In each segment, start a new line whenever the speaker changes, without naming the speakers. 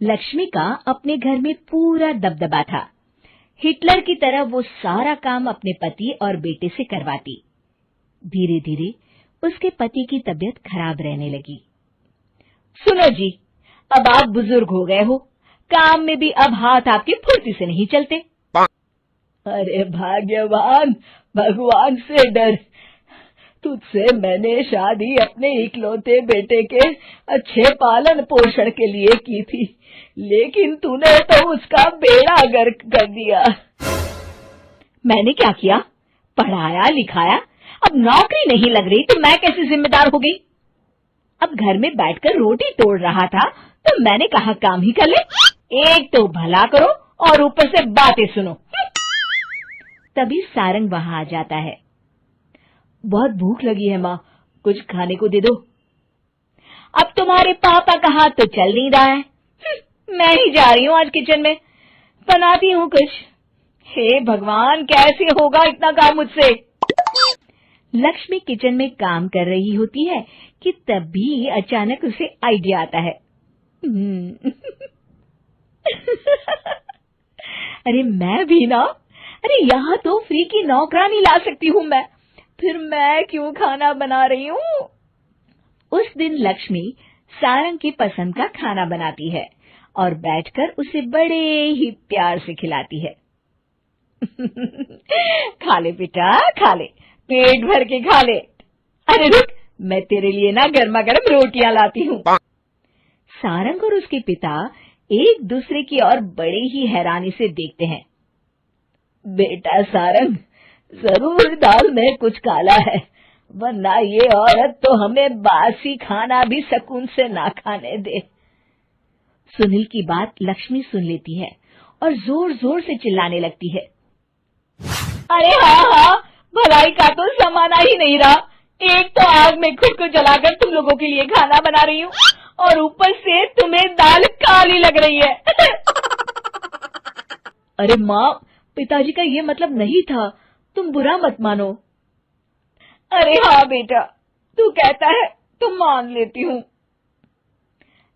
लक्ष्मी का अपने घर में पूरा दबदबा था। हिटलर की तरह वो सारा काम अपने पति और बेटे से करवाती। धीरे धीरे उसके पति की तबीयत खराब रहने लगी। सुनो जी, अब आप बुजुर्ग हो गए हो, काम में भी अब हाथ आपके फुर्ती से नहीं चलते। अरे भाग्यवान, भगवान से डर। तुझसे मैंने शादी अपने इकलौते बेटे के अच्छे पालन पोषण के लिए की थी, लेकिन तूने तो उसका बेड़ा गर्क कर दिया। मैंने क्या किया? पढ़ाया लिखाया, अब नौकरी नहीं लग रही तो मैं कैसे जिम्मेदार हो गई? अब घर में बैठकर रोटी तोड़ रहा था तो मैंने कहा काम ही कर ले। एक तो भला करो और ऊपर से बातें सुनो। तभी सारंग वहां आ जाता है। बहुत भूख लगी है माँ, कुछ खाने को दे दो। अब तुम्हारे पापा का हाथ तो चल नहीं रहा है। मैं ही जा रही हूँ आज किचन में, बनाती हूँ कुछ। हे भगवान, कैसे होगा इतना काम मुझसे? लक्ष्मी किचन में काम कर रही होती है कि तभी अचानक उसे आइडिया आता है। अरे मैं भी ना, अरे यहाँ तो फ्री की नौकरानी ला सकती हूँ मैं, फिर मैं क्यों खाना बना रही हूँ? उस दिन लक्ष्मी सारंग की पसंद का खाना बनाती है और बैठकर उसे बड़े ही प्यार से खिलाती है। खा ले बेटा, खा ले, पेट भर के खा ले। अरे रुक, मैं तेरे लिए ना गर्मा गर्म रोटियां लाती हूँ। सारंग और उसके पिता एक दूसरे की ओर बड़े ही हैरानी से देखते हैं। बेटा सारंग, जरूर दाल में कुछ काला है, वरना ये औरत तो हमें बासी खाना भी सुकून से ना खाने दे। सुनील की बात लक्ष्मी सुन लेती है और जोर जोर से चिल्लाने लगती है। अरे हाँ, भलाई का तो जमाना ही नहीं रहा। एक तो आग में खुद को जलाकर तुम लोगों के लिए खाना बना रही हूँ और ऊपर से तुम्हें दाल काली लग रही है। अरे माँ, पिताजी का ये मतलब नहीं था, तुम बुरा मत मानो। अरे हाँ बेटा, तू कहता है तो मान लेती हूँ।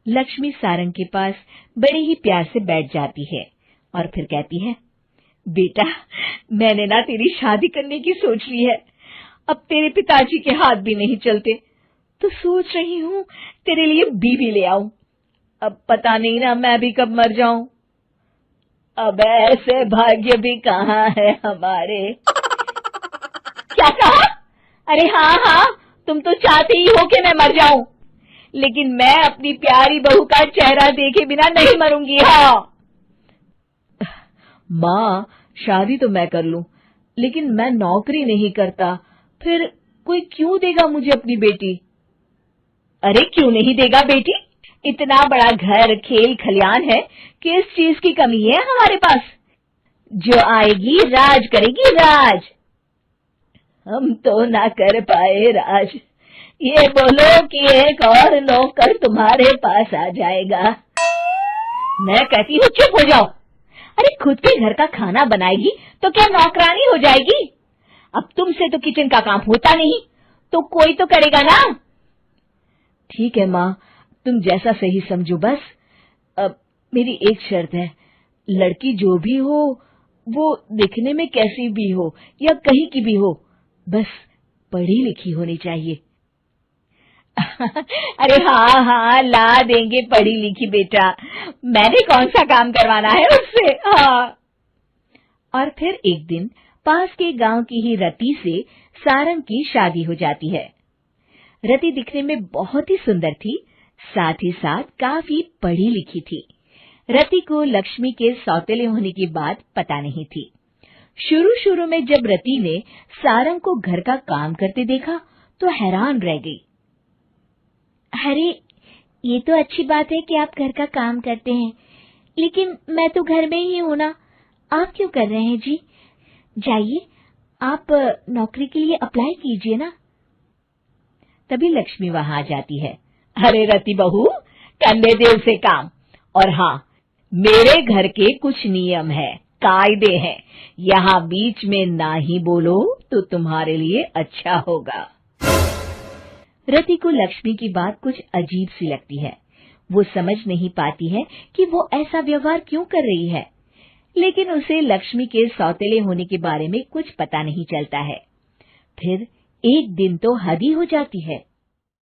लक्ष्मी सारंग के पास बड़े ही प्यार से बैठ जाती है और फिर कहती है, बेटा मैंने ना तेरी शादी करने की सोच ली है। अब तेरे पिताजी के हाथ भी नहीं चलते, तो सोच रही हूँ तेरे लिए बीवी ले आऊं। अब पता नहीं ना मैं भी कब मर जाऊं। अब ऐसे भाग्य भी कहाँ है हमारे। क्या कहा? अरे हाँ, तुम तो चाहते ही हो कि मैं मर जाऊं, लेकिन मैं अपनी प्यारी बहू का चेहरा देखे बिना नहीं मरूंगी। हाँ माँ, शादी तो मैं कर लूं, लेकिन मैं नौकरी नहीं करता, फिर कोई क्यों देगा मुझे अपनी बेटी? अरे क्यों नहीं देगा बेटी? इतना बड़ा घर, खेल खलियान है, किस चीज की कमी है हमारे पास? जो आएगी राज करेगी, राज। हम तो ना कर पाए राज, ये बोलो कि एक और नौकर तुम्हारे पास आ जाएगा। मैं कहती हूँ चुप हो जाओ। अरे खुद के घर का खाना बनाएगी तो क्या नौकरानी हो जाएगी? अब तुमसे तो किचन का काम होता नहीं, तो कोई तो करेगा ना। ठीक है माँ, तुम जैसा सही समझो बस। अब मेरी एक शर्त है, लड़की जो भी हो वो दिखने में कैसी भी हो या कहीं की भी हो, बस पढ़ी लिखी होनी चाहिए। अरे हाँ, ला देंगे पढ़ी लिखी बेटा, मैंने कौन सा काम करवाना है उससे। हाँ। और फिर एक दिन पास के गांव की ही रति से सारंग की शादी हो जाती है। रति दिखने में बहुत ही सुंदर थी, साथ ही साथ काफी पढ़ी लिखी थी। रति को लक्ष्मी के सौतेले होने की बात पता नहीं थी। शुरू में जब रति ने सारंग को घर का काम करते देखा तो हैरान रह गई। अरे ये तो अच्छी बात है कि आप घर का काम करते हैं, लेकिन मैं तो घर में ही हूं ना, आप क्यों कर रहे हैं जी? जाइए आप नौकरी के लिए अप्लाई कीजिए ना। तभी लक्ष्मी वहां आ जाती है। अरे रति बहू, करने दे उसे काम। और हाँ, मेरे घर के कुछ नियम है, कायदे हैं, यहाँ बीच में ना ही बोलो तो तुम्हारे लिए अच्छा होगा। रति को लक्ष्मी की बात कुछ अजीब सी लगती है। वो समझ नहीं पाती है कि वो ऐसा व्यवहार क्यों कर रही है, लेकिन उसे लक्ष्मी के सौतेले होने के बारे में कुछ पता नहीं चलता है। फिर एक दिन तो हद ही हो जाती है।